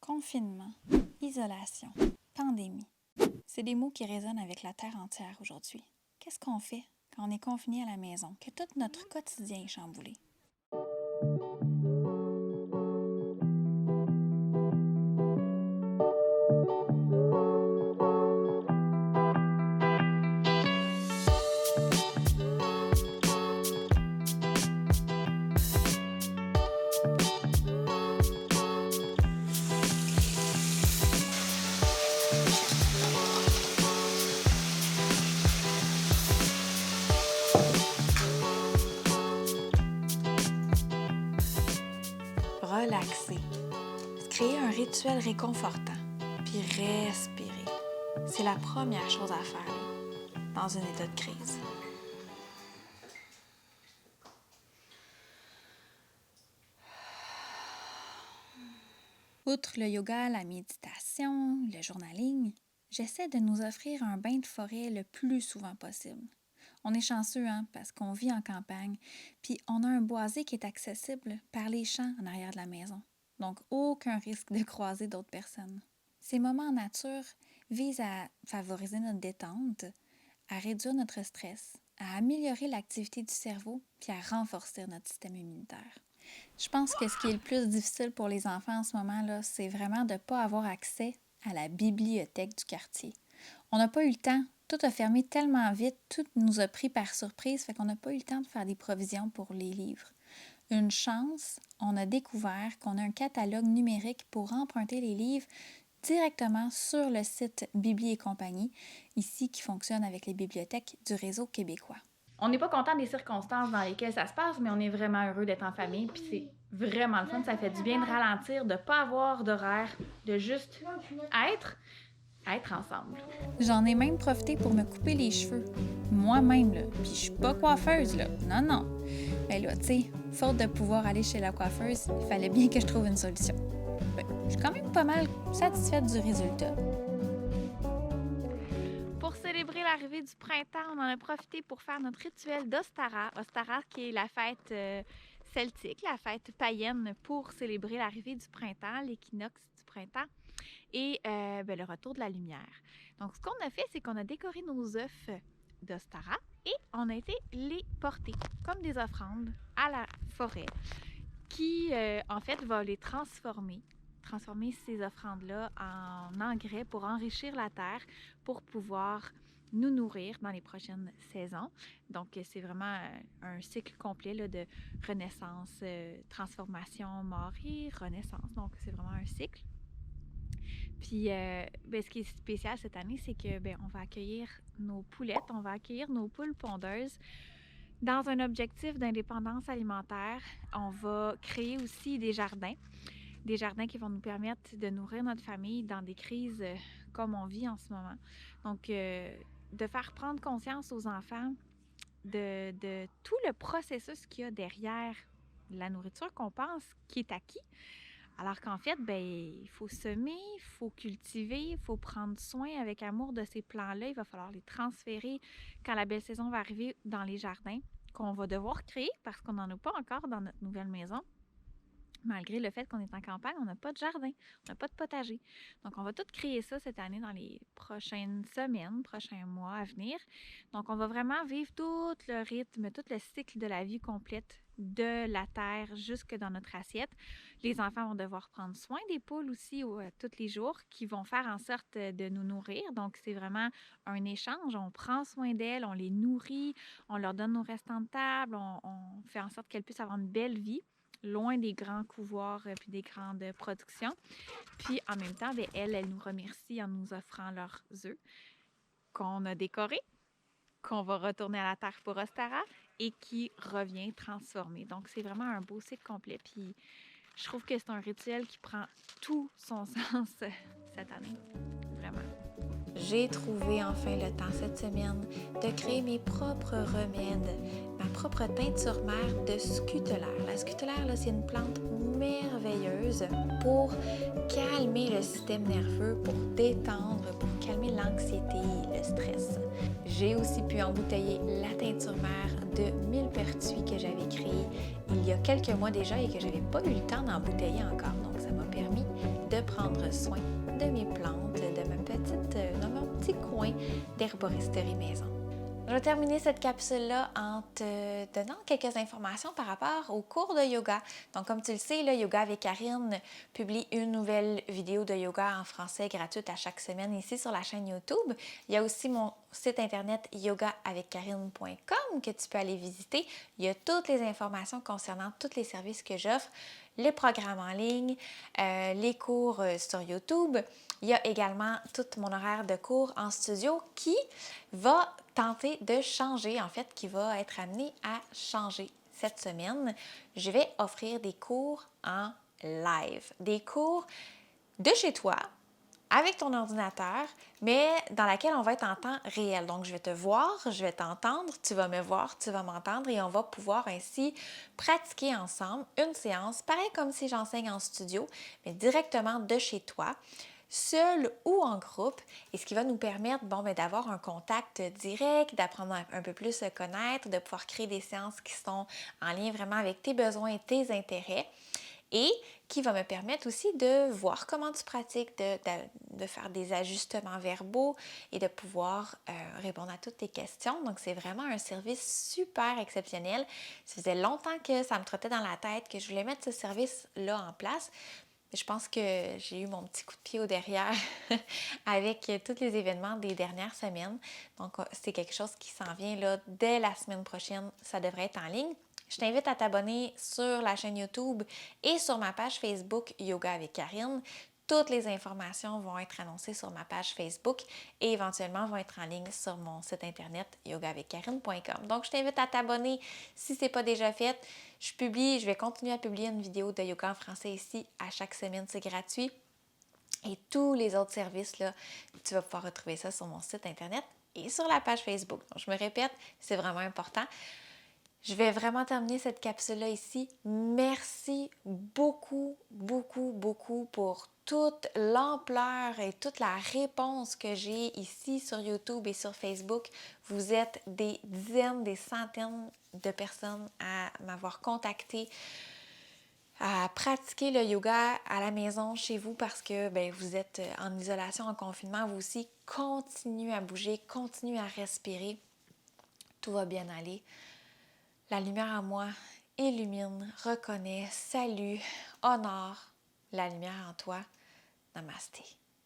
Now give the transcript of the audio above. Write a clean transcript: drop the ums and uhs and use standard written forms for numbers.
Confinement, isolation, pandémie. C'est des mots qui résonnent avec la terre entière aujourd'hui. Qu'est-ce qu'on fait quand on est confiné à la maison, que tout notre quotidien est chamboulé? Relaxer, se créer un rituel réconfortant, puis respirer. C'est la première chose à faire dans un état de crise. Outre le yoga, la méditation, le journaling, j'essaie de nous offrir un bain de forêt le plus souvent possible. On est chanceux, parce qu'on vit en campagne, puis on a un boisé qui est accessible par les champs en arrière de la maison. Donc, aucun risque de croiser d'autres personnes. Ces moments en nature visent à favoriser notre détente, à réduire notre stress, à améliorer l'activité du cerveau, puis à renforcer notre système immunitaire. Je pense que ce qui est le plus difficile pour les enfants en ce moment-là, c'est vraiment de ne pas avoir accès à la bibliothèque du quartier. On n'a pas eu le temps. Tout a fermé tellement vite, tout nous a pris par surprise, fait qu'on n'a pas eu le temps de faire des provisions pour les livres. Une chance, on a découvert qu'on a un catalogue numérique pour emprunter les livres directement sur le site Bibli et compagnie, ici qui fonctionne avec les bibliothèques du réseau québécois. On n'est pas content des circonstances dans lesquelles ça se passe, mais on est vraiment heureux d'être en famille, puis c'est vraiment le fun. Ça fait du bien de ralentir, de ne pas avoir d'horaire, de juste être ensemble. J'en ai même profité pour me couper les cheveux, moi-même, là. Puis je suis pas coiffeuse, là. Non. Mais là, tu sais, faute de pouvoir aller chez la coiffeuse, il fallait bien que je trouve une solution. Je suis quand même pas mal satisfaite du résultat. Pour célébrer l'arrivée du printemps, on en a profité pour faire notre rituel d'Ostara. Ostara qui est la fête celtique, la fête païenne pour célébrer l'arrivée du printemps, l'équinoxe du printemps et le retour de la lumière. Donc, ce qu'on a fait, c'est qu'on a décoré nos œufs d'Ostara et on a été les porter comme des offrandes à la forêt qui, en fait, va les transformer ces offrandes-là en engrais pour enrichir la terre, pour pouvoir nous nourrir dans les prochaines saisons. Donc, c'est vraiment un cycle complet là, de renaissance, transformation, mort et renaissance. Donc, c'est vraiment un cycle. Puis, ce qui est spécial cette année, c'est que on va accueillir nos poulettes, on va accueillir nos poules pondeuses dans un objectif d'indépendance alimentaire. On va créer aussi des jardins qui vont nous permettre de nourrir notre famille dans des crises comme on vit en ce moment. Donc, de faire prendre conscience aux enfants de tout le processus qu'il y a derrière la nourriture qu'on pense qui est acquis. Alors qu'en fait, il faut semer, il faut cultiver, il faut prendre soin avec amour de ces plants-là. Il va falloir les transférer quand la belle saison va arriver dans les jardins qu'on va devoir créer parce qu'on n'en a pas encore dans notre nouvelle maison. Malgré le fait qu'on est en campagne, on n'a pas de jardin, on n'a pas de potager. Donc, on va tout créer ça cette année dans les prochaines semaines, prochains mois à venir. Donc, on va vraiment vivre tout le rythme, tout le cycle de la vie complète de la terre jusque dans notre assiette. Les enfants vont devoir prendre soin des poules aussi tous les jours qui vont faire en sorte de nous nourrir. Donc, c'est vraiment un échange. On prend soin d'elles, on les nourrit, on leur donne nos restants de table, on fait en sorte qu'elles puissent avoir une belle vie loin des grands couvoirs puis des grandes productions. Puis, en même temps, elles nous remercient en nous offrant leurs œufs qu'on a décorés, qu'on va retourner à la terre pour Ostara et qui revient transformé. Donc, c'est vraiment un beau cycle complet. Puis, je trouve que c'est un rituel qui prend tout son sens cette année. Vraiment. J'ai trouvé enfin le temps cette semaine de créer mes propres remèdes, ma propre teinture mère de scutellaire. La scutellaire, là, c'est une plante merveilleuse pour calmer le système nerveux, pour détendre, pour calmer l'anxiété et le stress. J'ai aussi pu embouteiller la teinture mère de millepertuis que j'avais créée il y a quelques mois déjà et que je n'avais pas eu le temps d'embouteiller encore. Donc, ça m'a permis de prendre soin de mes plantes, de mon petit coin d'herboristerie maison. Je vais terminer cette capsule-là en te donnant quelques informations par rapport au cours de yoga. Donc, comme tu le sais, là, Yoga avec Karine publie une nouvelle vidéo de yoga en français gratuite à chaque semaine ici sur la chaîne YouTube. Il y a aussi mon site internet yogaaveckarine.com que tu peux aller visiter. Il y a toutes les informations concernant tous les services que j'offre, les programmes en ligne, les cours sur YouTube. Il y a également tout mon horaire de cours en studio qui va tenter de changer, en fait, qui va être amené à changer cette semaine. Je vais offrir des cours en live, des cours de chez toi, avec ton ordinateur, mais dans laquelle on va être en temps réel. Donc, je vais te voir, je vais t'entendre, tu vas me voir, tu vas m'entendre et on va pouvoir ainsi pratiquer ensemble une séance, pareil comme si j'enseigne en studio, mais directement de chez toi, seul ou en groupe, et ce qui va nous permettre d'avoir un contact direct, d'apprendre un peu plus à connaître, de pouvoir créer des séances qui sont en lien vraiment avec tes besoins et tes intérêts, et qui va me permettre aussi de voir comment tu pratiques, de faire des ajustements verbaux et de pouvoir répondre à toutes tes questions. Donc, c'est vraiment un service super exceptionnel. Ça faisait longtemps que ça me trottait dans la tête que je voulais mettre ce service-là en place. Je pense que j'ai eu mon petit coup de pied au derrière avec tous les événements des dernières semaines. Donc, c'est quelque chose qui s'en vient là dès la semaine prochaine. Ça devrait être en ligne. Je t'invite à t'abonner sur la chaîne YouTube et sur ma page Facebook Yoga avec Karine. Toutes les informations vont être annoncées sur ma page Facebook et éventuellement vont être en ligne sur mon site internet yogaaveckarine.com. Donc, je t'invite à t'abonner si ce n'est pas déjà fait. Je vais continuer à publier une vidéo de yoga en français ici à chaque semaine, c'est gratuit. Et tous les autres services, là, tu vas pouvoir retrouver ça sur mon site internet et sur la page Facebook. Donc, je me répète, c'est vraiment important. Je vais vraiment terminer cette capsule-là ici. Merci beaucoup, beaucoup, beaucoup pour toute l'ampleur et toute la réponse que j'ai ici sur YouTube et sur Facebook. Vous êtes des dizaines, des centaines de personnes à m'avoir contacté, à pratiquer le yoga à la maison chez vous parce que vous êtes en isolation, en confinement. Vous aussi, continuez à bouger, continuez à respirer. Tout va bien aller. La lumière en moi illumine, reconnaît, salue, honore la lumière en toi. Namasté.